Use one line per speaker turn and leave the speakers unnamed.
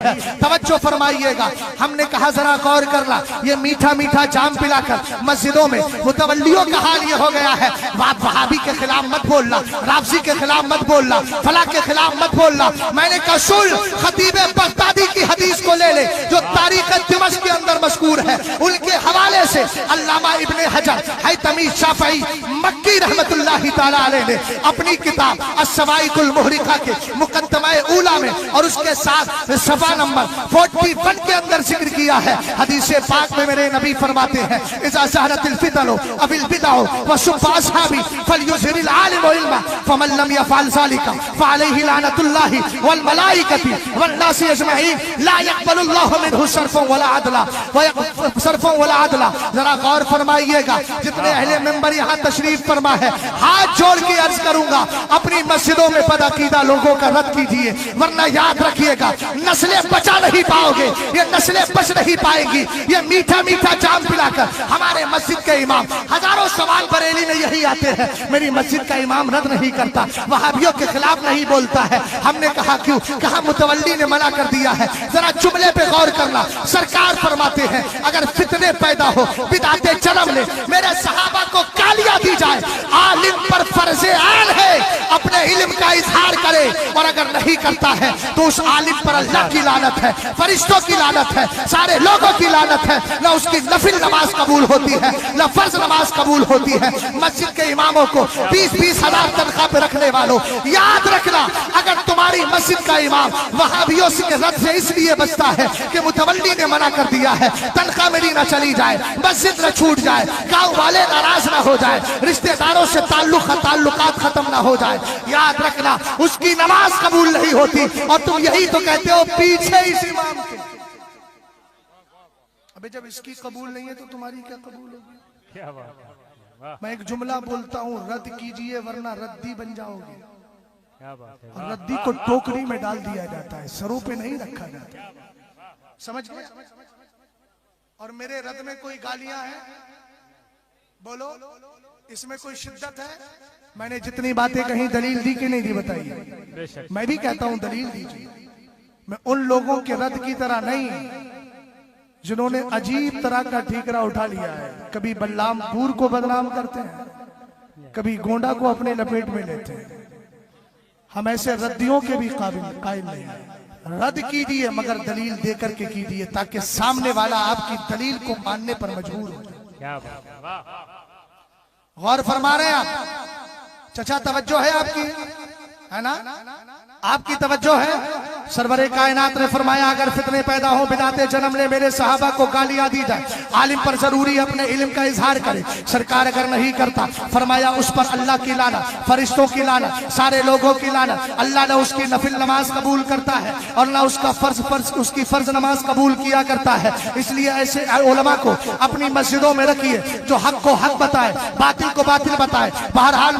ہے. توجہ فرمائیے گا. ہم نے کہا ذرا غور کرنا, یہ میٹھا میٹھا جام پلا کر مسجدوں میں متولیوں کا حال یہ ہو گیا ہے, وہابی کے خلاف مت بولنا, رافضی کے خلاف مت بولنا, فلاں کے خلاف مت بولنا. میں نے کہا سن, خطیب بغدادی کی حدیث کو لے لے جو تاریخ دمشق کے اندر مذکور ہے, ان کے حوالے سے علامہ ابن حجر حیثمی شافعی مکی رحمت اللہ تعالی علیہ نے اپنی کتاب الصواعق المحرقہ کے مقدمہ اولا میں اور اس کے ساتھ صفحہ نمبر 41 کے اندر ذکر کیا ہے. حدیث پاک میں میرے نبی فرماتے ہیں اذا ظہرت الفتن اب البدع وشب اصحابی فلیظہر العالم علما فمن لم يفعل ذلك فعليه لعنۃ اللہ والملائکۃ والناس اجمعین لا يقبل اللہ منہ صرفا ولا عدلا صرفا ولا عدلا. ذرا غور فرمائیے گا, جتنے اہل منبر یہاں تشریف فرما ہے, ہاتھ جوڑ کے عرض کروں گا اپنی مسجدوں میں بدعقیدہ لوگوں کا رد کیجیے, ورنہ یاد رکھیے گا نسلیں بچا نہیں پاؤ گے, یہ نسلیں بچ نہیں پائیں گی. یہ میٹھا میٹھا جام پلا کر ہمارے مسجد کے امام, ہزاروں سوال بریلی میں یہی آتے ہیں, میری مسجد کا امام رد نہیں کرتا, وہابیوں کے خلاف نہیں بولتا ہے. ہم نے کہا کیوں؟ کہا متولی نے منع کر دیا ہے. ذرا جملے پہ غور کرنا, سرکار فرماتے ہیں اگر فتنے پیدا ہو, بدعتیں جنم لے, میرے صحابہ کو گالیاں دی جائے, عالم پر فرض عین ہے اپنے علم کا اظہار کرے, اور اگر نہیں کرتا ہے تو اس عالم پر اللہ کی لعنت ہے, فرشتوں کی لعنت ہے, سارے لوگوں کی لعنت ہے. نہ اس کی نفل نماز قبول ہوتی ہے, نہ فرض نماز قبول ہوتی ہے. مسجد کے اماموں کو 20-20 ہزار تنخواہ پہ رکھنے والوں, یاد رکھنا اگر تمہاری مسجد کا امام وہابیوں سے رد سے اس لیے بچتا ہے کہ متولی نے منع کر دیا ہے, تنخواہ میری نہ چلی جائے, مسجد نہ چھوٹ جائے, گاؤں والے ناراض نہ ہو جائے, رشتہ داروں سے تعلقات ختم نہ ہو جائے, یاد رکھنا اس کی نماز قبول نہیں ہوتی. اور تم یہی تو کہتے ہو پیچھے اس امام کے. ابھی جب اس کی قبول نہیں ہے تو تمہاری کیا قبول ہوگی؟ کیا بات ہے. میں ایک جملہ بولتا ہوں, رد کیجئے ورنہ ردی بن جاؤ گے. اور ردی کو ٹوکری میں ڈال دیا جاتا ہے, سروں پہ نہیں رکھا جاتا. سمجھ گئے؟ اور میرے رد میں کوئی گالیاں ہیں؟ بولو, اس میں کوئی شدت ہے؟ میں نے جتنی باتیں کہیں دلیل دی کہ نہیں دی بتائیے. میں بھی کہتا ہوں دلیل دیجیے. میں ان لوگوں کے رد کی طرح نہیں جنہوں نے عجیب طرح کا ٹھیکرا اٹھا لیا ہے. کبھی بلرام پور کو بدنام کرتے ہیں, کبھی گونڈا کو اپنے لپیٹ میں لیتے ہیں. ہم ایسے ردیوں کے بھی قائل نہیں ہیں. رد کیجئے مگر دلیل دے کر کے کیجئے تاکہ سامنے والا آپ کی دلیل کو ماننے پر مجبور ہو جائے. غور فرما رہے ہیں آپ؟ چچا توجہ ہے آپ کی, ہے نا؟ آپ کی توجہ ہے؟ سرور کائنات نے فرمایا اگر فتنے پیدا ہو, بدعتیں جنم لے, میرے صحابہ کو گالیاں دی جائے, عالم پر ضروری اپنے علم کا اظہار کرے. سرکار اگر نہیں کرتا فرمایا اس پر اللہ کی لعنت, فرشتوں کی لعنت, سارے لوگوں کی لعنت. اللہ نہ اس کی نفل نماز قبول کرتا ہے اور نہ اس کا اس کی فرض نماز قبول کیا کرتا ہے. اس لیے ایسے علماء کو اپنی مسجدوں میں رکھیے جو حق کو حق بتائے, باطل کو باطل بتائے. بہرحال